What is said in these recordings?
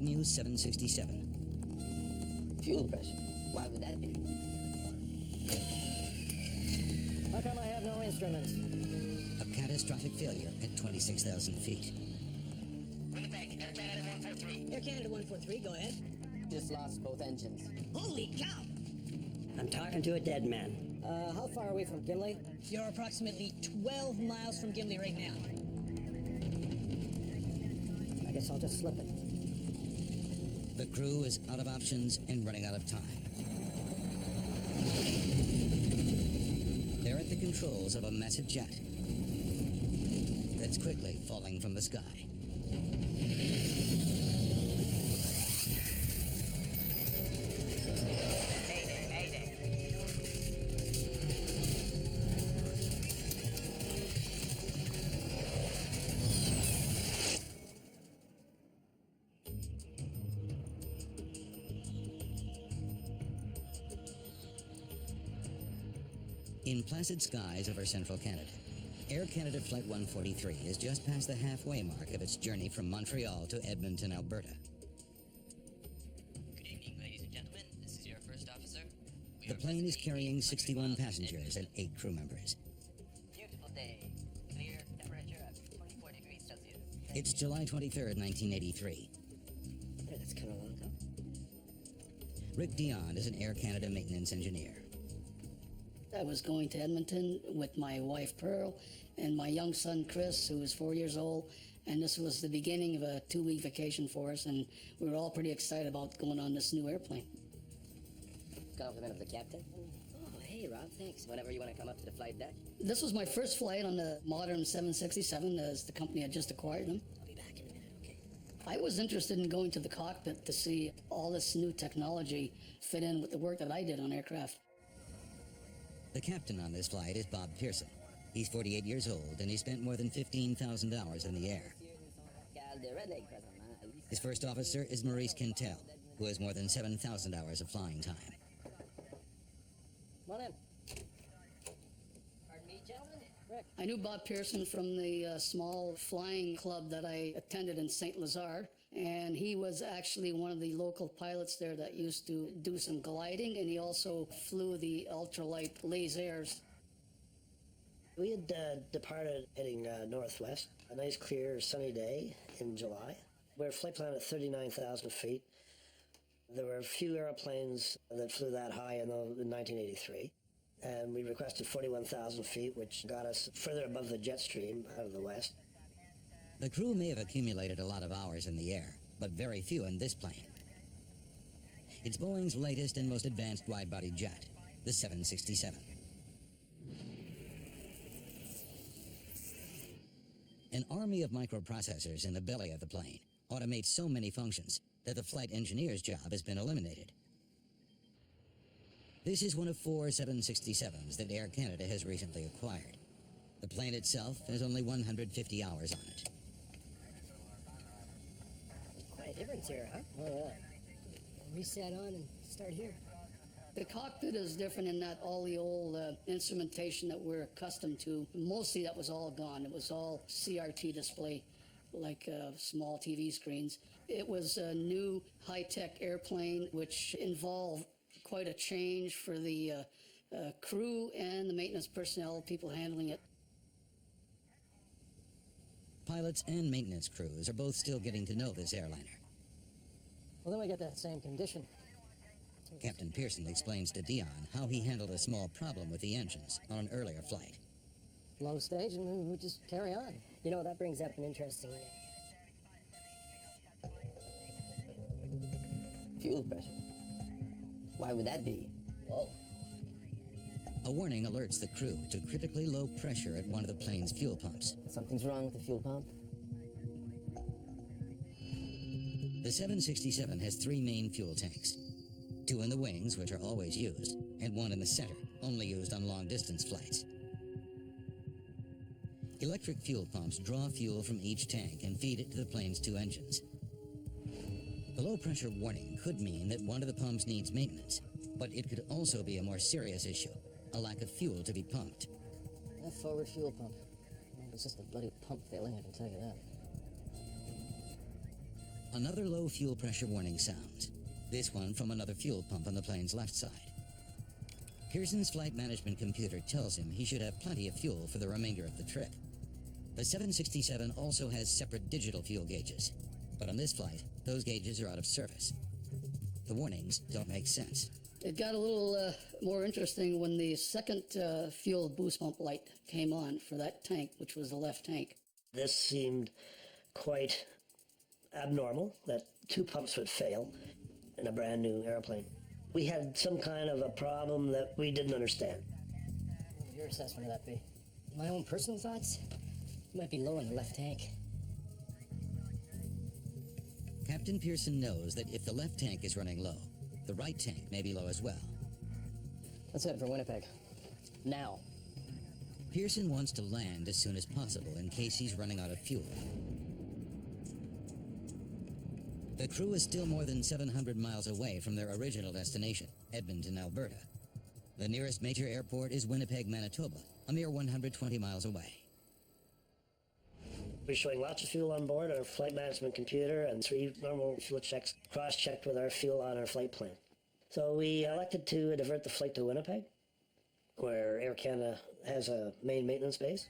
new 767. Fuel pressure? Why would that be? How come I have no instruments? A catastrophic failure at 26,000 feet. Winnipeg, Air Canada 143. Air Canada 143, go ahead. Just lost both engines. Holy cow! I'm talking to a dead man. How far away from Gimli? You're approximately 12 miles from Gimli right now. I guess I'll just slip it. The crew is out of options and running out of time. They're at the controls of a massive jet that's quickly falling from the sky. Mayday, mayday. In placid skies over central Canada, Air Canada Flight 143 is just past the halfway mark of its journey from Montreal to Edmonton, Alberta. Good evening, ladies and gentlemen. This is your first officer. The plane is carrying 61 passengers and 8 crew members. Beautiful day. Clear, temperature of 24 degrees Celsius. It's July 23rd, 1983. Yeah, that's kind of long, huh? Rick Dion is an Air Canada maintenance engineer. I was going to Edmonton with my wife Pearl and my young son Chris, who was 4 years old, and this was the beginning of a 2-week vacation for us, and we were all pretty excited about going on this new airplane. Compliment of the captain. Oh, hey, Rob, thanks. Whenever you want to come up to the flight deck. This was my first flight on the modern 767, as the company had just acquired them. I'll be back in a minute, okay? I was interested in going to the cockpit to see all this new technology fit in with the work that I did on aircraft. The captain on this flight is Bob Pearson. He's 48 years old, and he spent more than 15,000 hours in the air. His first officer is Maurice Quintel, who has more than 7,000 hours of flying time. Come on in. Pardon me, gentlemen. Rick. I knew Bob Pearson from the small flying club that I attended in St. Lazare, and he was actually one of the local pilots there that used to do some gliding, and he also flew the ultralight lasers. We had departed heading northwest. A nice, clear, sunny day in July. We were flight plan at 39,000 feet. There were a few airplanes that flew that high in 1983. And we requested 41,000 feet, which got us further above the jet stream out of the west. The crew may have accumulated a lot of hours in the air, but very few in this plane. It's Boeing's latest and most advanced wide-body jet, the 767. An army of microprocessors in the belly of the plane automates so many functions that the flight engineer's job has been eliminated. This is one of 4 767s that Air Canada has recently acquired. The plane itself has only 150 hours on it. Quite a difference here, huh? Oh, yeah. Reset on and start here. The cockpit is different in that all the old instrumentation that we're accustomed to, mostly that was all gone. It was all CRT display, like small TV screens. It was a new high-tech airplane, which involved quite a change for the crew and the maintenance personnel, people handling it. Pilots and maintenance crews are both still getting to know this airliner. Well, then we get that same condition. Captain Pearson explains to Dion how he handled a small problem with the engines on an earlier flight. Low stage, and then we just carry on. You know, that brings up an interesting... Fuel pressure? Why would that be? Whoa. A warning alerts the crew to critically low pressure at one of the plane's fuel pumps. Something's wrong with the fuel pump? The 767 has 3 main fuel tanks. 2 in the wings, which are always used, and 1 in the center, only used on long-distance flights. Electric fuel pumps draw fuel from each tank and feed it to the plane's 2 engines. The low-pressure warning could mean that one of the pumps needs maintenance, but it could also be a more serious issue, a lack of fuel to be pumped. That forward fuel pump. Well, it's just a bloody pump failing, I can tell you that. Another low fuel pressure warning sounds, this one from another fuel pump on the plane's left side. Pearson's flight management computer tells him he should have plenty of fuel for the remainder of the trip. The 767 also has separate digital fuel gauges, but on this flight, those gauges are out of service. The warnings don't make sense. It got a little more interesting when the second fuel boost pump light came on for that tank, which was the left tank. This seemed quite abnormal, that two pumps would fail in a brand new airplane. We had some kind of a problem that we didn't understand. What would your assessment of that be? My own personal thoughts? It might be low in the left tank. Captain Pearson knows that if the left tank is running low, the right tank may be low as well. Let's head for Winnipeg. Now. Pearson wants to land as soon as possible in case he's running out of fuel. The crew is still more than 700 miles away from their original destination, Edmonton, Alberta. The nearest major airport is Winnipeg, Manitoba, a mere 120 miles away. We're showing lots of fuel on board our flight management computer and 3 normal fuel checks cross-checked with our fuel on our flight plan. So we elected to divert the flight to Winnipeg, where Air Canada has a main maintenance base.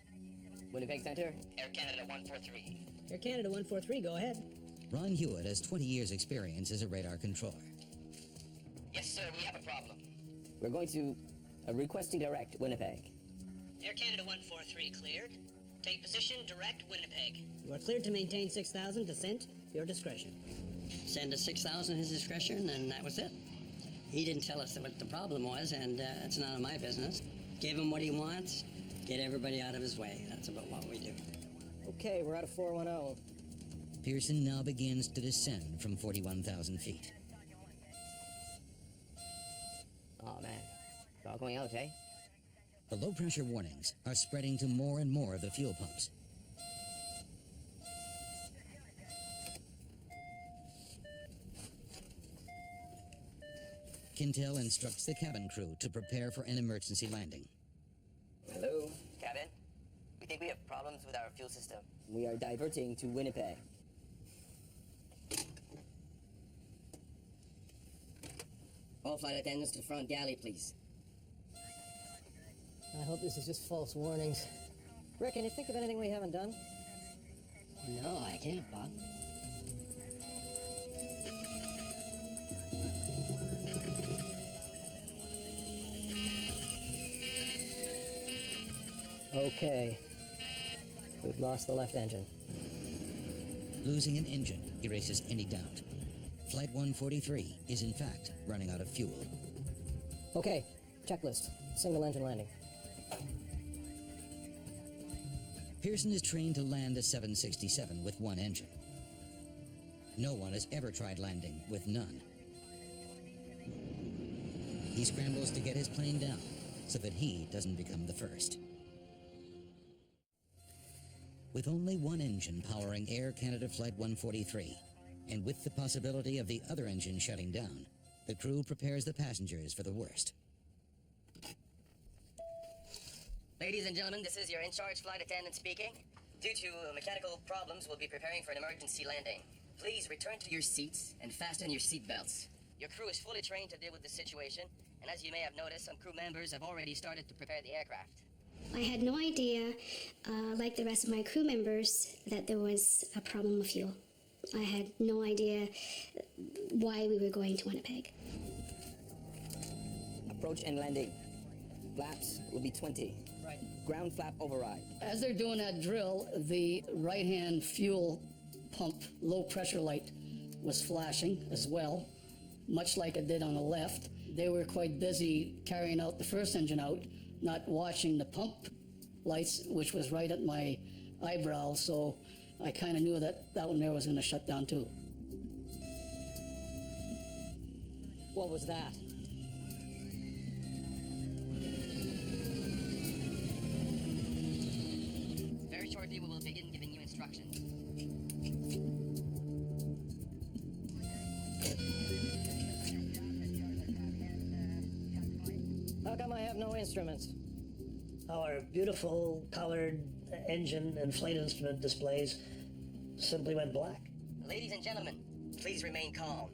Winnipeg Center. Air Canada 143. Air Canada 143, go ahead. Ron Hewitt has 20 years' experience as a radar controller. Yes, sir, we have a problem. We're going to requesting direct Winnipeg. Air Canada 143 cleared. Take position, direct Winnipeg. You are cleared to maintain 6,000, descent, your discretion. Send us 6,000 his discretion, and that was it. He didn't tell us what the problem was, and it's none of my business. Give him what he wants, get everybody out of his way. That's about what we do. Okay, we're out of 410. Pearson now begins to descend from 41,000 feet. Oh, man. It's all going out, eh? The low-pressure warnings are spreading to more and more of the fuel pumps. Quintel instructs the cabin crew to prepare for an emergency landing. Hello. Cabin, we think we have problems with our fuel system. We are diverting to Winnipeg. All flight attendants to the front galley, please. I hope this is just false warnings. Rick, can you think of anything we haven't done? No, I can't, Bob. Okay. We've lost the left engine. Losing an engine erases any doubt. Flight 143 is in fact running out of fuel. Okay, checklist. Single engine landing. Pearson is trained to land a 767 with one engine. No one has ever tried landing with none. He scrambles to get his plane down so that he doesn't become the first. With only one engine powering Air Canada Flight 143, and with the possibility of the other engine shutting down, the crew prepares the passengers for the worst. Ladies and gentlemen, this is your in-charge flight attendant speaking. Due to mechanical problems, we'll be preparing for an emergency landing. Please return to your seats and fasten your seat belts. Your crew is fully trained to deal with the situation, and as you may have noticed, some crew members have already started to prepare the aircraft. I had no idea, like the rest of my crew members, that there was a problem with fuel. I had no idea why we were going to Winnipeg. Approach and landing. Flaps will be 20. Right. Ground flap override. As they're doing that drill, the right-hand fuel pump low pressure light was flashing as well, much like it did on the left. They were quite busy carrying out the first engine out, not watching the pump lights, which was right at my eyebrow, so I kind of knew that that one there was going to shut down too. What was that? Very shortly, we will begin giving you instructions. How come I have no instruments? Our beautiful colored engine and flight instrument displays simply went black. Ladies and gentlemen, Please remain calm.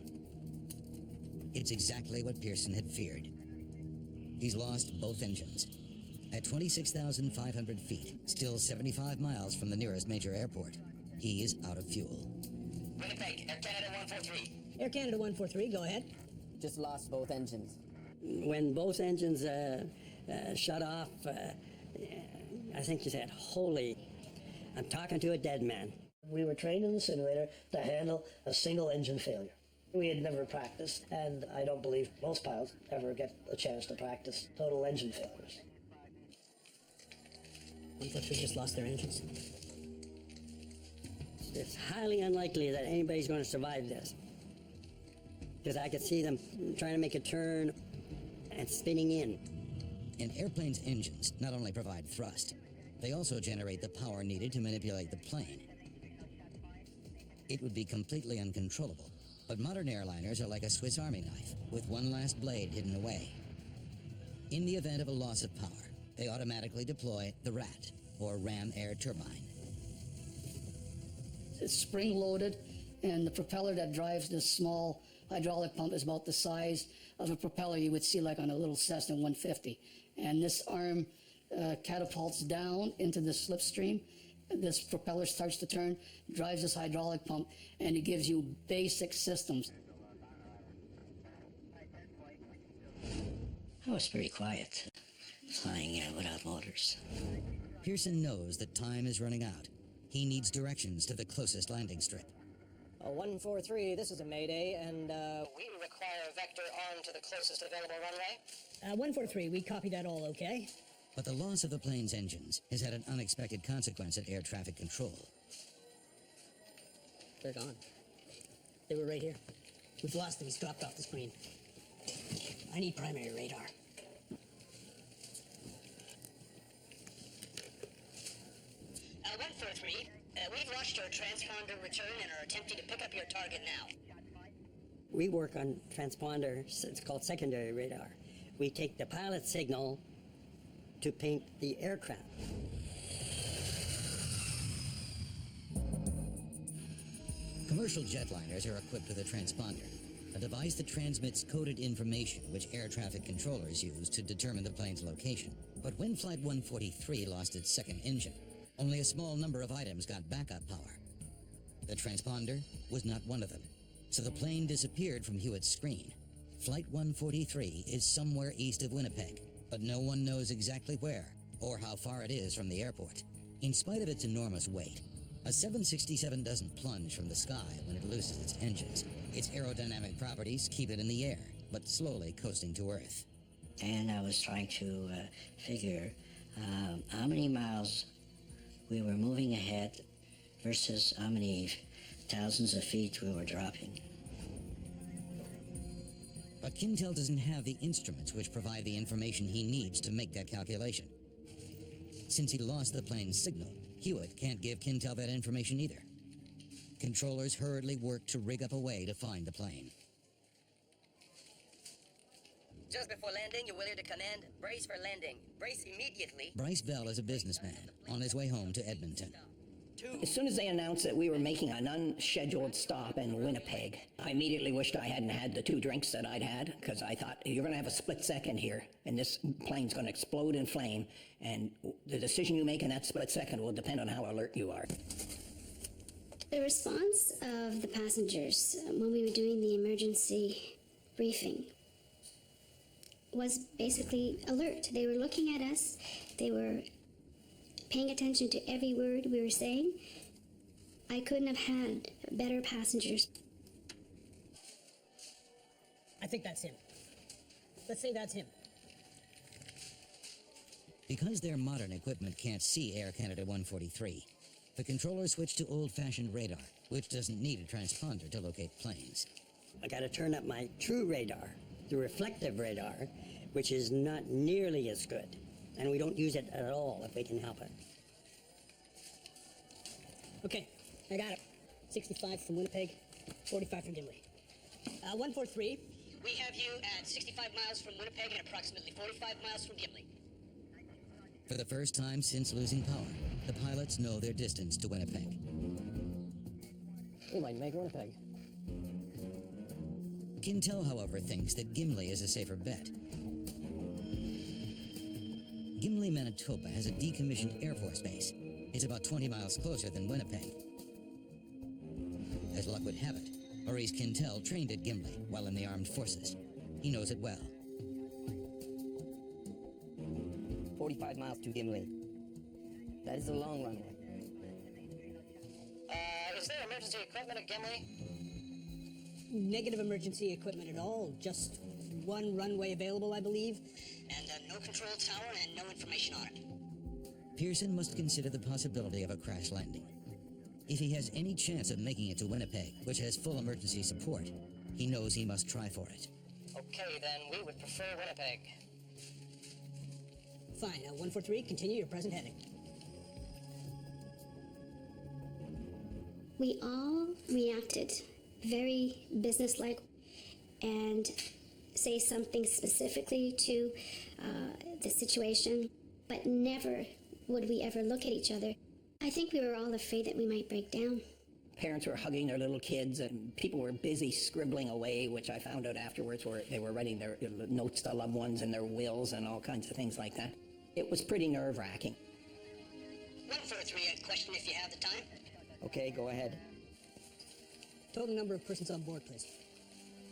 It's exactly what Pearson had feared. He's lost both engines. At 26,500 feet, still 75 miles from the nearest major airport, he is out of fuel. Winnipeg, Air Canada 143. Air Canada 143, go ahead. Just lost both engines. When both engines shut off, I think you said, holy, I'm talking to a dead man. We were trained in the simulator to handle a single engine failure. We had never practiced, and I don't believe most pilots ever get a chance to practice total engine failures. 143 just lost their engines. It's highly unlikely that anybody's going to survive this. Because I could see them trying to make a turn and spinning in. An airplane's engines not only provide thrust, they also generate the power needed to manipulate the plane. It would be completely uncontrollable, but modern airliners are like a Swiss Army knife, with one last blade hidden away. In the event of a loss of power, they automatically deploy the RAT, or ram air turbine. It's spring-loaded, and the propeller that drives this small hydraulic pump is about the size of a propeller you would see like on a little Cessna 150. And this arm catapults down into the slipstream. This propeller starts to turn, drives this hydraulic pump, and it gives you basic systems. I was pretty quiet, flying without motors. Pearson knows that time is running out. He needs directions to the closest landing strip. 143, this is a mayday, and We require a vector arm to the closest available runway. 143, we copy that all okay? But the loss of the plane's engines has had an unexpected consequence at air traffic control. They're gone. They were right here. We've lost them. He's dropped off the screen. I need primary radar. 143, we've launched your transponder return and are attempting to pick up your target now. We work on transponders. It's called secondary radar. We take the pilot signal to paint the aircraft. Commercial jetliners are equipped with a transponder, a device that transmits coded information which air traffic controllers use to determine the plane's location. But when Flight 143 lost its second engine, only a small number of items got backup power. The transponder was not one of them, so the plane disappeared from Hewitt's screen. Flight 143 is somewhere east of Winnipeg, but no one knows exactly where or how far it is from the airport. In spite of its enormous weight, a 767 doesn't plunge from the sky when it loses its engines. Its aerodynamic properties keep it in the air, but slowly coasting to Earth. And I was trying to figure how many miles we were moving ahead versus how many thousands of feet we were dropping. But Kintel doesn't have the instruments which provide the information he needs to make that calculation. Since he lost the plane's signal, Hewitt can't give Kintel that information either. Controllers hurriedly work to rig up a way to find the plane. Just before landing, you will hear the command, brace for landing. Brace immediately. Bryce Bell is a businessman on his way home to Edmonton. As soon as they announced that we were making an unscheduled stop in Winnipeg, I immediately wished I hadn't had the 2 drinks that I'd had, because I thought, you're going to have a split second here, and this plane's going to explode in flame, and the decision you make in that split second will depend on how alert you are. The response of the passengers when we were doing the emergency briefing was basically alert. They were looking at us. They were paying attention to every word we were saying. I couldn't have had better passengers. I think that's him. Let's say that's him. Because their modern equipment can't see Air Canada 143, the controllers switch to old-fashioned radar, which doesn't need a transponder to locate planes. I got to turn up my true radar, the reflective radar, which is not nearly as good. And we don't use it at all if we can help it. Okay, I got it. 65 from Winnipeg, 45 from Gimli. 143. We have you at 65 miles from Winnipeg and approximately 45 miles from Gimli. For the first time since losing power, the pilots know their distance to Winnipeg. We might make Winnipeg. Quintel, however, thinks that Gimli is a safer bet. Gimli, Manitoba has a decommissioned Air Force base. It's about 20 miles closer than Winnipeg. As luck would have it, Maurice Quintel trained at Gimli while in the armed forces. He knows it well. 45 miles to Gimli. That is a long runway. Is there emergency equipment at Gimli? Negative emergency equipment at all. Just one runway available, I believe. And no control tower and no information on it. Pearson must consider the possibility of a crash landing. If he has any chance of making it to Winnipeg, which has full emergency support, he knows he must try for it. Okay, then we would prefer Winnipeg. Fine. 143, continue your present heading. We all reacted very businesslike and say something specifically to the situation, but never would we ever look at each other. I think we were all afraid that we might break down. Parents were hugging their little kids, and people were busy scribbling away, which I found out afterwards, where they were writing their notes to loved ones and their wills and all kinds of things like that. It was pretty nerve-wracking. 143, a question if you have the time. Okay, go ahead. Total number of persons on board, please.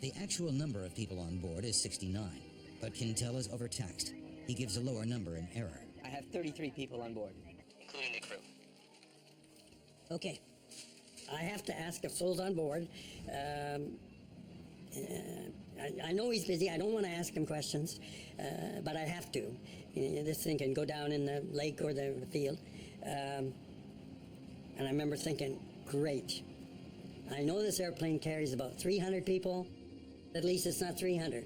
The actual number of people on board is 69, but Quintel is overtaxed. He gives a lower number in error. I have 33 people on board, Including the crew. Okay. I have to ask if Soul's on board. I know he's busy. I don't want to ask him questions, but I have to. This thing can go down in the lake or the field. And I remember thinking, great. I know this airplane carries about 300 people. At least it's not 300.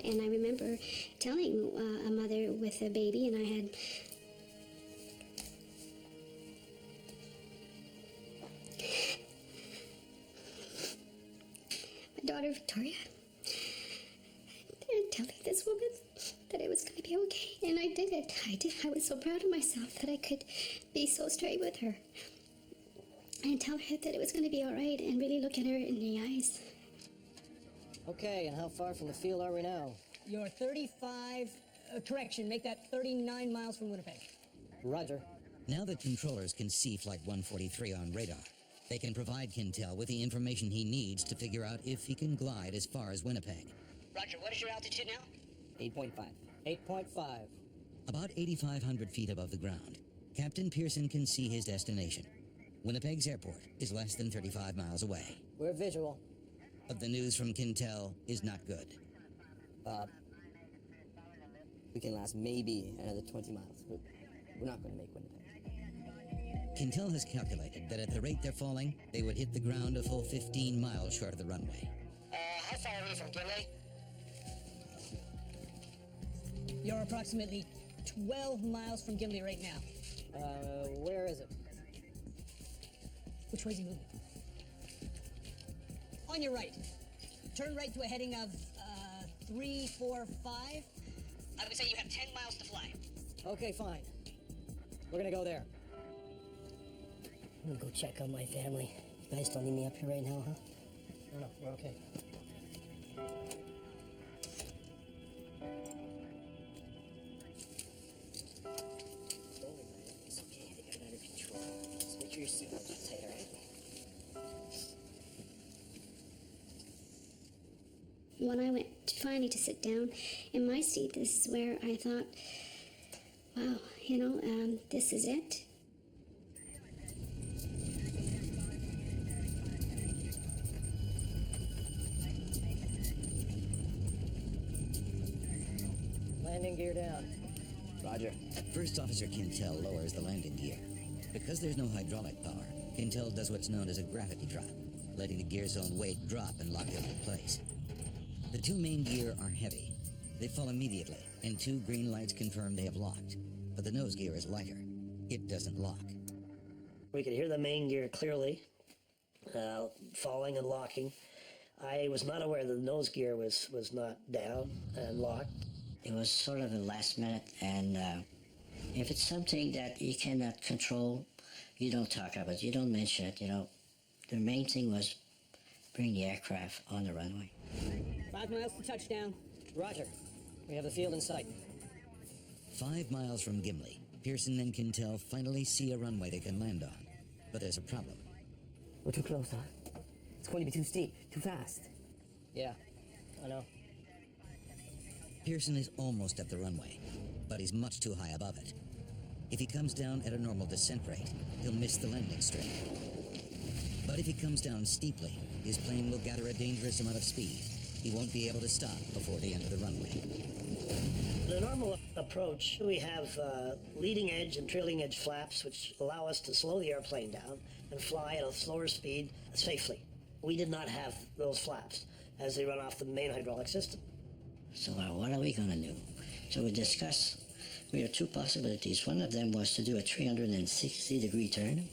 And I remember telling a mother with a baby, and I had my daughter Victoria, and telling this woman that it was going to be okay. And I did it. I was so proud of myself that I could be so straight with her and tell her that it was going to be all right and really look at her in the eyes. Okay, and how far from the field are we now? You're 35, correction, make that 39 miles from Winnipeg. Roger. Now that controllers can see Flight 143 on radar, they can provide Quintel with the information he needs to figure out if he can glide as far as Winnipeg. Roger, what is your altitude now? 8.5. 8.5. About 8,500 feet above the ground, Captain Pearson can see his destination. Winnipeg's airport is less than 35 miles away. We're visual. But the news from Quintel is not good. We can last maybe another 20 miles, but we're not going to make Winnipeg. Quintel has calculated that at the rate they're falling, they would hit the ground a full 15 miles short of the runway. How far are we from Gimli? You're approximately 12 miles from Gimli right now. Where is it? Which way is he moving? On your right. Turn right to a heading of 345. I would say you have 10 miles to fly. Okay, fine. We're gonna go there. I'm gonna go check on my family. You guys don't need me up here right now, huh? No, we're okay. It's okay, I think I got it under control. Just make sure your seatbelts are tight, alright? When I went finally to sit down in my seat, this is where I thought, wow, this is it. Landing gear down. Roger. First Officer Quintel lowers the landing gear. Because there's no hydraulic power, Quintel does what's known as a gravity drop, letting the gear's own weight drop and lock it into place. The two main gear are heavy. They fall immediately, and two green lights confirm they have locked. But the nose gear is lighter. It doesn't lock. We could hear the main gear clearly, falling and locking. I was not aware that the nose gear was not down and locked. It was sort of a last minute, and if it's something that you cannot control, you don't talk about it, you don't mention it, The main thing was bring the aircraft on the runway. 5 miles to touchdown. Roger. We have the field in sight. 5 miles from Gimli, Pearson and Quintel finally see a runway they can land on. But there's a problem. We're too close, huh? It's going to be too steep, too fast. Yeah, I know. Pearson is almost at the runway, but he's much too high above it. If he comes down at a normal descent rate, he'll miss the landing strip. But if he comes down steeply, his plane will gather a dangerous amount of speed. He won't be able to stop before the end of the runway. In a normal approach, we have leading edge and trailing edge flaps, which allow us to slow the airplane down and fly at a slower speed safely. We did not have those flaps as they run off the main hydraulic system. So what are we going to do? So we discussed, we had two possibilities. One of them was to do a 360-degree turn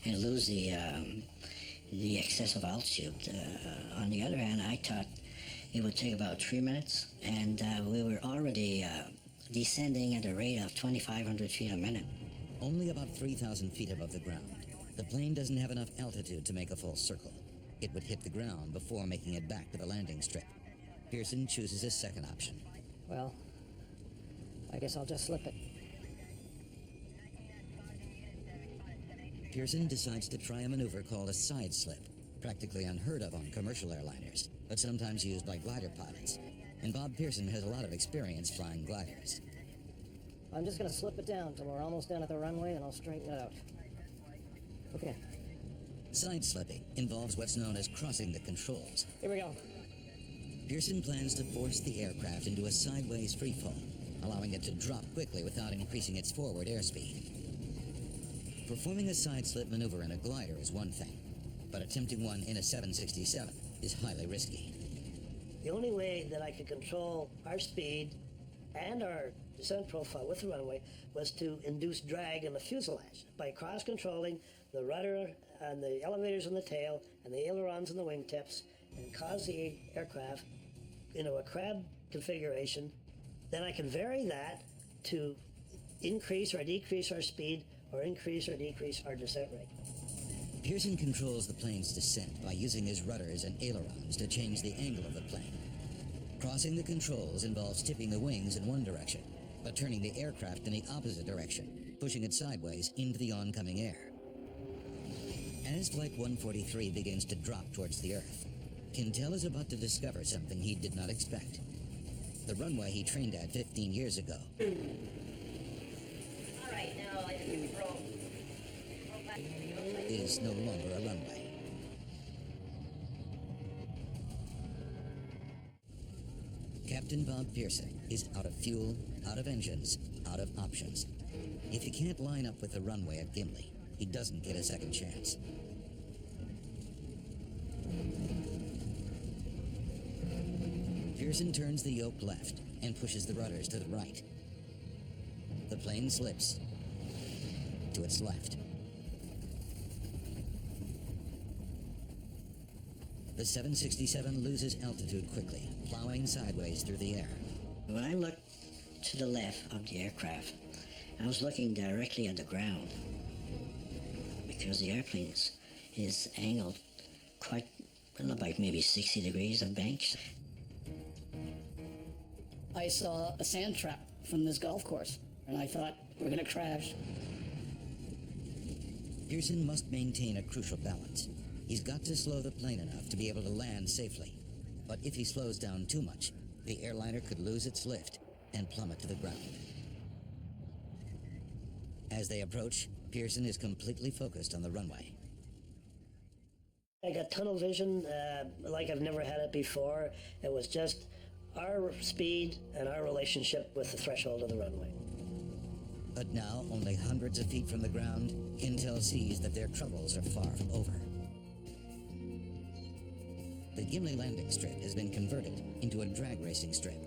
and lose the excess of altitude. On the other hand, I thought it would take about 3 minutes, and we were already descending at a rate of 2,500 feet a minute. Only about 3,000 feet above the ground, the plane doesn't have enough altitude to make a full circle. It would hit the ground before making it back to the landing strip. Pearson chooses his second option. Well, I guess I'll just slip it. Pearson decides to try a maneuver called a side slip, practically unheard of on commercial airliners, but sometimes used by glider pilots. And Bob Pearson has a lot of experience flying gliders. I'm just gonna slip it down till we're almost down at the runway, and I'll straighten it out. Okay. Side slipping involves what's known as crossing the controls. Here we go. Pearson plans to force the aircraft into a sideways freefall, allowing it to drop quickly without increasing its forward airspeed. Performing a side slip maneuver in a glider is one thing, but attempting one in a 767 is highly risky. The only way that I could control our speed and our descent profile with the runway was to induce drag in the fuselage by cross-controlling the rudder and the elevators on the tail and the ailerons and the wingtips, and cause the aircraft into a crab configuration. Then I can vary that to increase or decrease our speed or increase or decrease our descent rate. Pearson controls the plane's descent by using his rudders and ailerons to change the angle of the plane. Crossing the controls involves tipping the wings in one direction, but turning the aircraft in the opposite direction, pushing it sideways into the oncoming air. As Flight 143 begins to drop towards the Earth, Quintel is about to discover something he did not expect. The runway he trained at 15 years ago All right, now I roll. is no longer a runway. Captain Bob Pearson is out of fuel, out of engines, out of options. If he can't line up with the runway at Gimli, he doesn't get a second chance. Pearson turns the yoke left and pushes the rudders to the right. The plane slips to its left. The 767 loses altitude quickly, plowing sideways through the air. When I looked to the left of the aircraft, I was looking directly at the ground because the airplane is angled quite, like maybe 60 degrees of banks. I saw a sand trap from this golf course, and I thought, we're going to crash. Pearson must maintain a crucial balance. He's got to slow the plane enough to be able to land safely. But if he slows down too much, the airliner could lose its lift and plummet to the ground. As they approach, Pearson is completely focused on the runway. I got tunnel vision like I've never had it before. It was just our speed and our relationship with the threshold of the runway. But now, only hundreds of feet from the ground, Quintel sees that their troubles are far from over. The Gimli landing strip has been converted into a drag racing strip.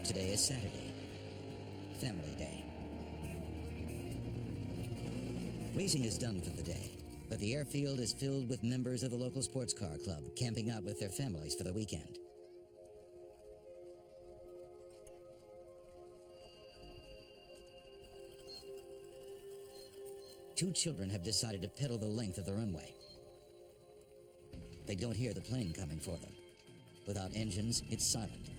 Today is Saturday, Family Day. Racing is done for the day, but the airfield is filled with members of the local sports car club camping out with their families for the weekend. Two children have decided to pedal the length of the runway. They don't hear the plane coming for them. Without engines, it's silent.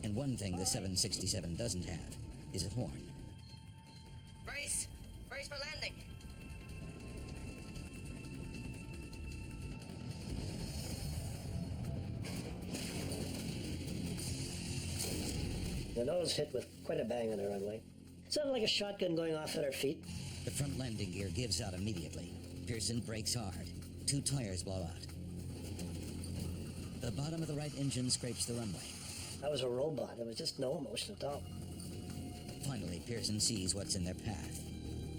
And one thing the 767 doesn't have is a horn. Brace! Brace for landing! The nose hit with quite a bang on the runway. Sounded like a shotgun going off at our feet. The front landing gear gives out immediately. Pearson brakes hard. Two tires blow out. The bottom of the right engine scrapes the runway. I was a robot. There was just no emotion at all. Finally, Pearson sees what's in their path.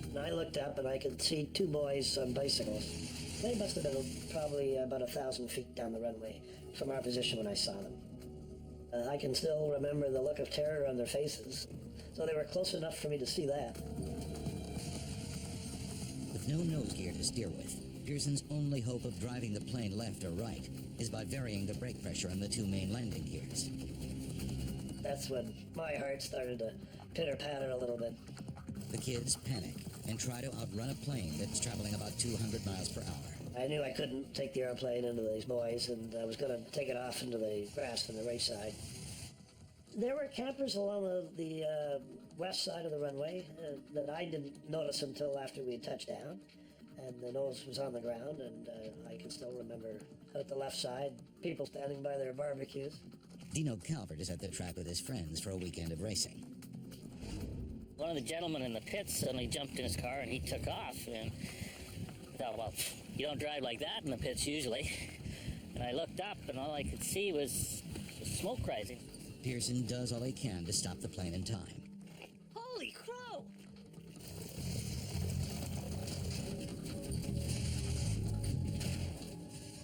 And I looked up and I could see two boys on bicycles. They must have been probably about 1,000 feet down the runway from our position when I saw them. I can still remember the look of terror on their faces. So they were close enough for me to see that. With no nose gear to steer with, Pearson's only hope of driving the plane left or right is by varying the brake pressure on the two main landing gears. That's when my heart started to pitter-patter a little bit. The kids panic and try to outrun a plane that's traveling about 200 miles per hour. I knew I couldn't take the airplane into these boys, and I was going to take it off into the grass on the right side. There were campers along the west side of the runway that I didn't notice until after we had touched down. And the nose was on the ground, and I can still remember at the left side, people standing by their barbecues. Dino Calvert is at the track with his friends for a weekend of racing. One of the gentlemen in the pits suddenly jumped in his car and he took off. And I thought, well, you don't drive like that in the pits usually. And I looked up and all I could see was smoke rising. Pearson does all he can to stop the plane in time. Holy crow!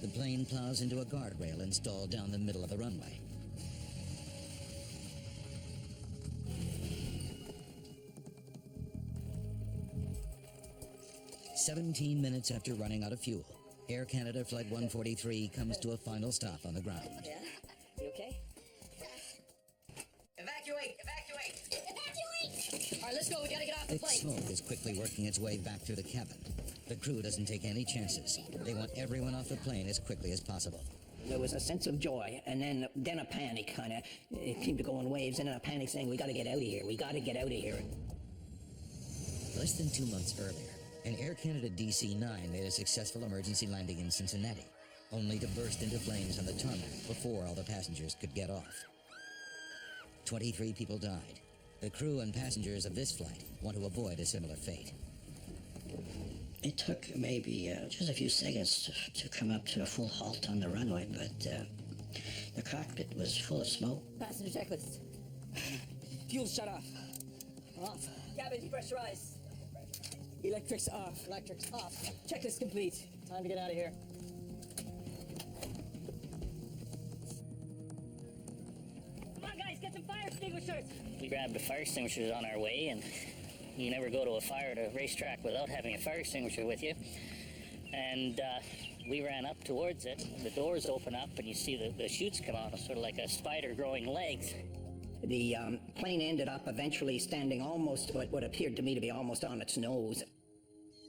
The plane plows into a guardrail installed down the middle of the runway. "17 minutes after running out of fuel, Air Canada Flight 143 comes to a final stop on the ground. Yeah? You okay? Evacuate! Evacuate! Evacuate! All right, let's go. We gotta get off the Thick plane. smoke is quickly working its way back through the cabin. The crew doesn't take any chances. They want everyone off the plane as quickly as possible. There was a sense of joy, and then a panic kind of, it seemed to go in waves, and then a panic saying, we got to get out of here, we got to get out of here. Less than 2 months earlier, an Air Canada DC-9 made a successful emergency landing in Cincinnati, only to burst into flames on the tarmac before all the passengers could get off. 23 people died. The crew and passengers of this flight want to avoid a similar fate. It took maybe just a few seconds to come up to a full halt on the runway, but the cockpit was full of smoke. Passenger checklist. Fuel shut off. Off. Cabin depressurized. Electrics off. Electrics off. Checklist complete. Time to get out of here. Come on, guys, get some fire extinguishers. We grabbed the fire extinguishers on our way, and you never go to a fire at a racetrack without having a fire extinguisher with you. And we ran up towards it. The doors open up, and you see the chutes come out, sort of like a spider growing legs. The plane ended up eventually standing almost, what appeared to me to be almost on its nose.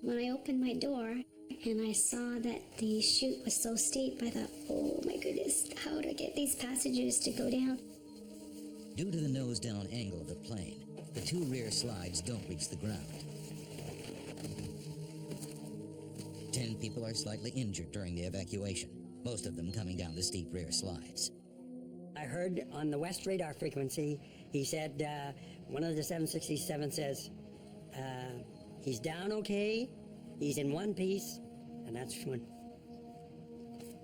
When I opened my door and I saw that the chute was so steep, I thought, oh my goodness, how to get these passengers to go down? Due to the nose-down angle of the plane, the two rear slides don't reach the ground. 10 people are slightly injured during the evacuation, most of them coming down the steep rear slides. I heard on the west radar frequency, he said, one of the 767 says, he's down okay, he's in one piece, and that's when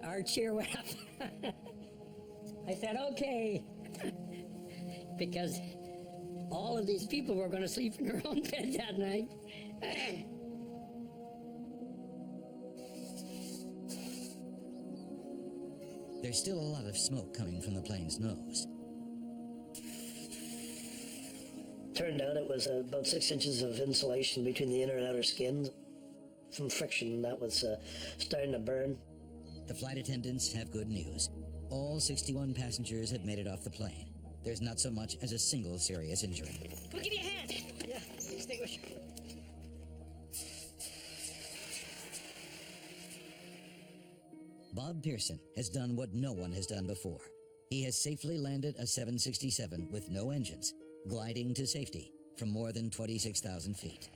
our cheer went up. I said, okay, because all of these people were going to sleep in their own bed that night. There's still a lot of smoke coming from the plane's nose. Turned out it was about 6 inches of insulation between the inner and outer skin. From friction that was starting to burn. The flight attendants have good news. All 61 passengers have made it off the plane. There's not so much as a single serious injury. We'll give you a hand. Yeah, extinguisher. Bob Pearson has done what no one has done before. He has safely landed a 767 with no engines, gliding to safety from more than 26,000 feet.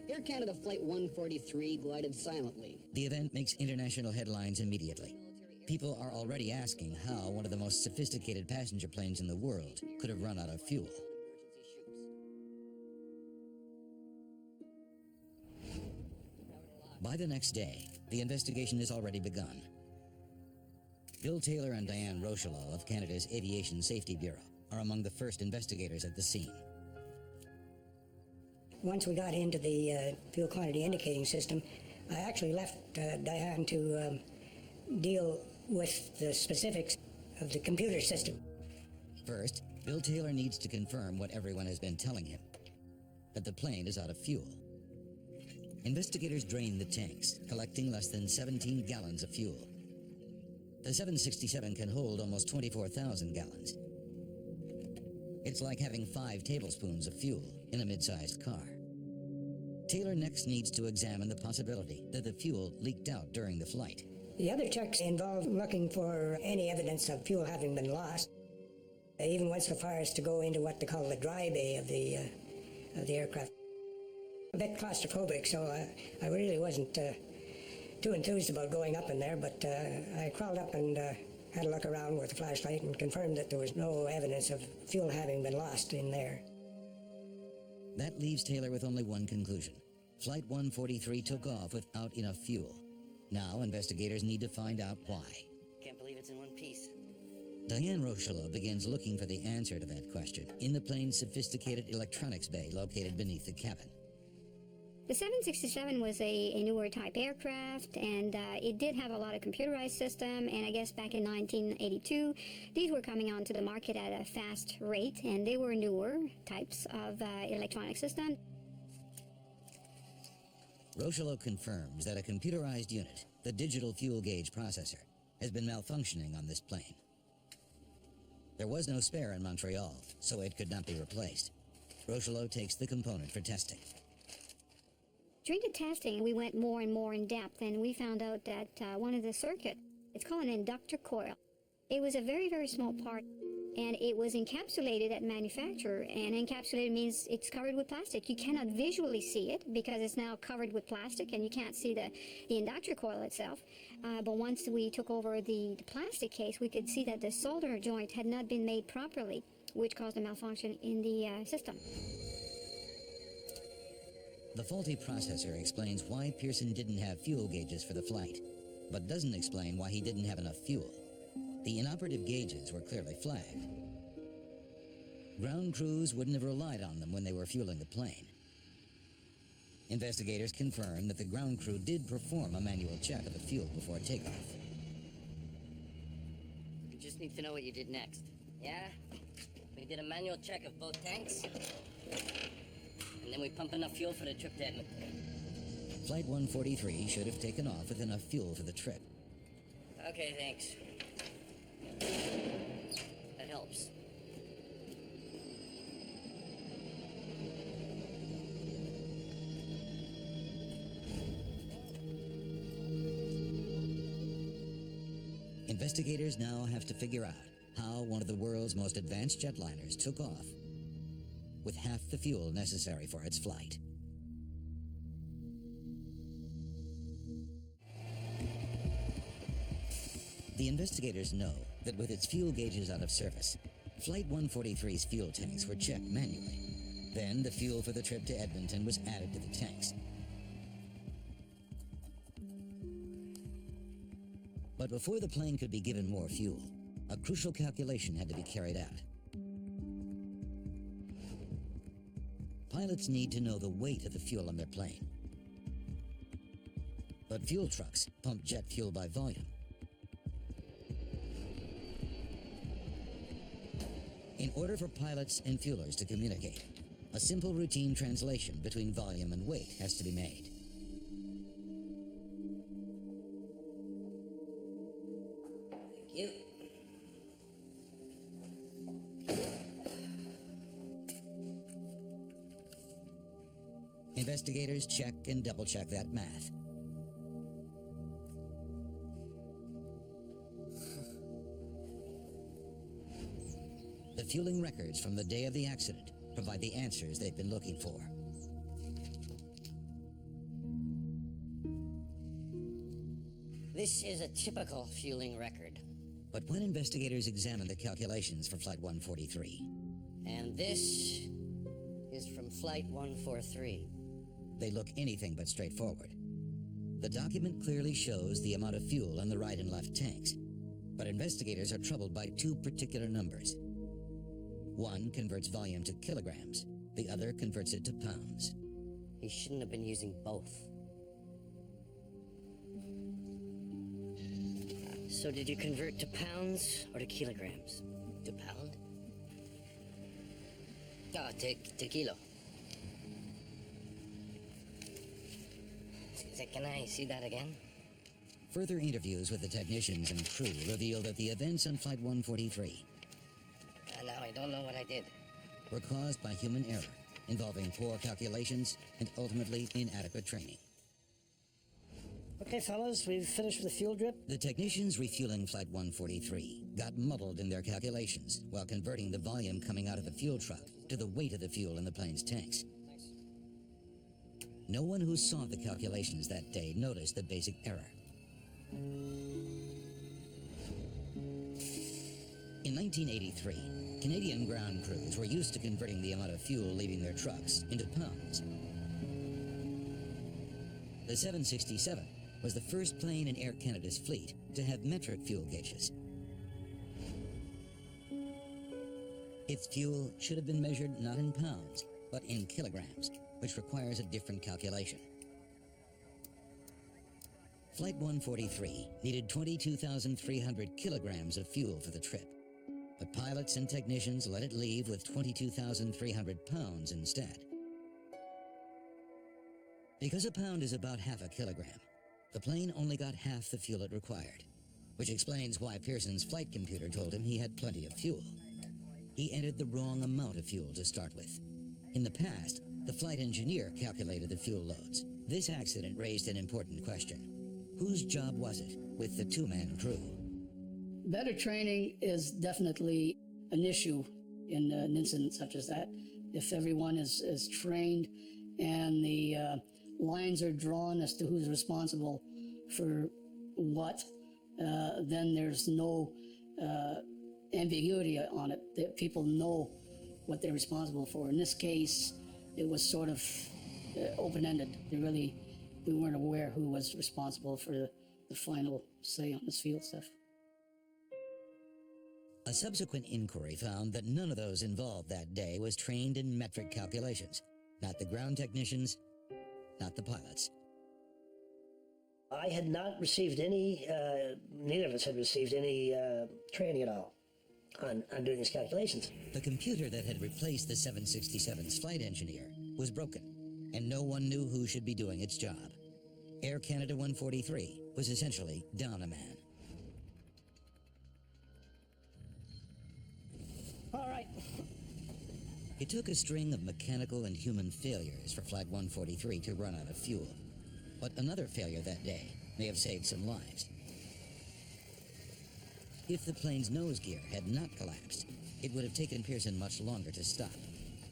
Air Canada Flight 143 glided silently. The event makes international headlines immediately. People are already asking how one of the most sophisticated passenger planes in the world could have run out of fuel. By the next day, the investigation has already begun. Bill Taylor and Diane Rocheleau of Canada's Aviation Safety Bureau are among the first investigators at the scene. Once we got into the fuel quantity indicating system, I actually left Diane to deal with the specifics of the computer system. First, Bill Taylor needs to confirm what everyone has been telling him, that the plane is out of fuel. Investigators drain the tanks, collecting less than 17 gallons of fuel. The 767 can hold almost 24,000 gallons. It's like having 5 tablespoons of fuel in a mid-sized car. Taylor next needs to examine the possibility that the fuel leaked out during the flight. The other checks involve looking for any evidence of fuel having been lost. They even went so far as to go into what they call the dry bay of the aircraft. A bit claustrophobic, so I really wasn't too enthused about going up in there, but I crawled up and had a look around with a flashlight and confirmed that there was no evidence of fuel having been lost in there. That leaves Taylor with only one conclusion. Flight 143 took off without enough fuel. Now investigators need to find out why. Can't believe it's in one piece. Diane Rocheleau begins looking for the answer to that question in the plane's sophisticated electronics bay located beneath the cabin. The 767 was a newer type aircraft, and it did have a lot of computerized system, and I guess back in 1982, these were coming onto the market at a fast rate, and they were newer types of electronic system. Rocheleau confirms that a computerized unit, the digital fuel gauge processor, has been malfunctioning on this plane. There was no spare in Montreal, so it could not be replaced. Rocheleau takes the component for testing. During the testing, we went more and more in depth, and we found out that one of the circuit, it's called an inductor coil. It was a very, very small part, and it was encapsulated at manufacture, and encapsulated means it's covered with plastic. You cannot visually see it because it's now covered with plastic, and you can't see the inductor coil itself. But once we took over the plastic case, we could see that the solder joint had not been made properly, which caused a malfunction in the system. The faulty processor explains why Pearson didn't have fuel gauges for the flight, but doesn't explain why he didn't have enough fuel. The inoperative gauges were clearly flagged. Ground crews wouldn't have relied on them when they were fueling the plane. Investigators confirm that the ground crew did perform a manual check of the fuel before takeoff. We just need to know what you did next. Yeah? We did a manual check of both tanks. And then we pump enough fuel for the trip to Edmonton. Flight 143 should have taken off with enough fuel for the trip. Okay, thanks. That helps. Investigators now have to figure out how one of the world's most advanced jetliners took off with half the fuel necessary for its flight. The investigators know that with its fuel gauges out of service, Flight 143's fuel tanks were checked manually. Then the fuel for the trip to Edmonton was added to the tanks. But before the plane could be given more fuel, a crucial calculation had to be carried out. Pilots need to know the weight of the fuel on their plane. But fuel trucks pump jet fuel by volume. In order for pilots and fuelers to communicate, a simple routine translation between volume and weight has to be made. Thank you. Investigators check and double-check that math. The fueling records from the day of the accident provide the answers they've been looking for. This is a typical fueling record. But when investigators examined the calculations for Flight 143, And this is from Flight 143. they look anything but straightforward. The document clearly shows the amount of fuel in the right and left tanks, but investigators are troubled by two particular numbers. One converts volume to kilograms, the other converts it to pounds. He shouldn't have been using both. So did you convert to pounds or to kilograms? To pound? Ah, to kilo. Can I see that again? Further interviews with the technicians and crew reveal that the events on Flight 143 Now I don't know what I did. were caused by human error, involving poor calculations and ultimately inadequate training. Okay, fellas, we've finished with the fuel drip. The technicians refueling Flight 143 got muddled in their calculations while converting the volume coming out of the fuel truck to the weight of the fuel in the plane's tanks. No one who saw the calculations that day noticed the basic error. In 1983, Canadian ground crews were used to converting the amount of fuel leaving their trucks into pounds. The 767 was the first plane in Air Canada's fleet to have metric fuel gauges. Its fuel should have been measured not in pounds, but in kilograms, which requires a different calculation. Flight 143 needed 22,300 kilograms of fuel for the trip, but pilots and technicians let it leave with 22,300 pounds instead. Because a pound is about half a kilogram, the plane only got half the fuel it required, which explains why Pearson's flight computer told him he had plenty of fuel. He entered the wrong amount of fuel to start with. In the past, the flight engineer calculated the fuel loads. This accident raised an important question. Whose job was it with the two-man crew? Better training is definitely an issue in an incident such as that. If everyone is trained and the lines are drawn as to who's responsible for what, then there's no ambiguity on it. That people know what they're responsible for. In this case, it was sort of open-ended. We weren't aware who was responsible for the final say on this field stuff. A subsequent inquiry found that none of those involved that day was trained in metric calculations. Not the ground technicians, not the pilots. I had not received any, neither of us had received any training at all on doing these calculations. The computer that had replaced the 767's flight engineer was broken, and no one knew who should be doing its job. Air Canada 143 was essentially down a man. All right. It took a string of mechanical and human failures for Flight 143 to run out of fuel. But another failure that day may have saved some lives. If the plane's nose gear had not collapsed, it would have taken Pearson much longer to stop.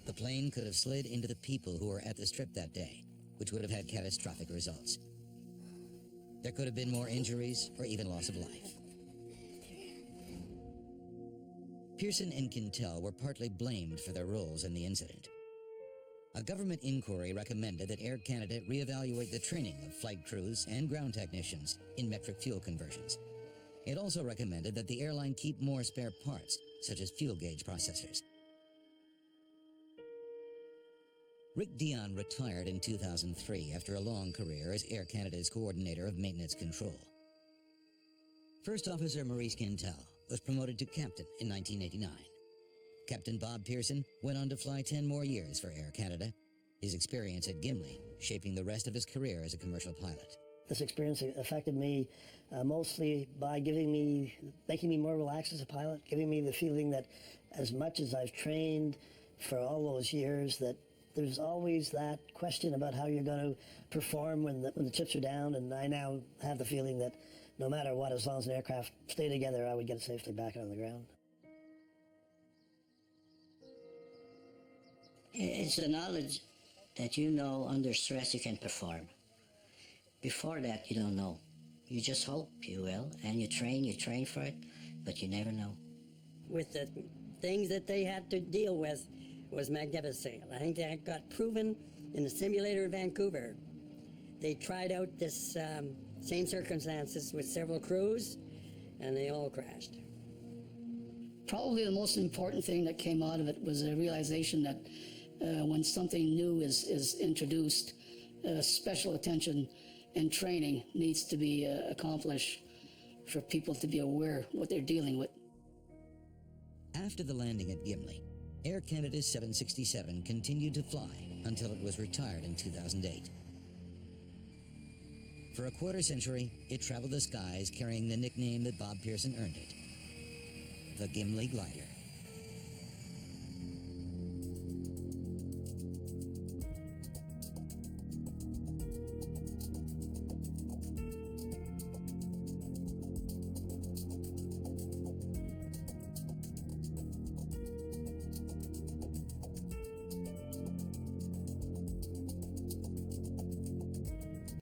The plane could have slid into the people who were at the strip that day, which would have had catastrophic results. There could have been more injuries or even loss of life. Pearson and Quintel were partly blamed for their roles in the incident. A government inquiry recommended that Air Canada reevaluate the training of flight crews and ground technicians in metric fuel conversions. It also recommended that the airline keep more spare parts, such as fuel gauge processors. Rick Dion retired in 2003 after a long career as Air Canada's coordinator of maintenance control. First Officer Maurice Quintel was promoted to captain in 1989. Captain Bob Pearson went on to fly 10 more years for Air Canada, his experience at Gimli shaping the rest of his career as a commercial pilot. This experience affected me mostly by making me more relaxed as a pilot, giving me the feeling that as much as I've trained for all those years, that There's always that question about how you're going to perform when the chips are down, and I now have the feeling that no matter what, as long as an aircraft stayed together, I would get it safely back on the ground. It's the knowledge that you know under stress you can perform. Before that, you don't know. You just hope you will, and you train for it, but you never know. With the things that they had to deal with was magnificent. I think that got proven in the simulator in Vancouver. They tried out this same circumstances with several crews, and they all crashed. Probably the most important thing that came out of it was a realization that when something new is introduced, special attention and training needs to be accomplished for people to be aware what they're dealing with. After the landing at Gimli, Air Canada's 767 continued to fly until it was retired in 2008. For a quarter century, it traveled the skies carrying the nickname that Bob Pearson earned it, the Gimli Glider.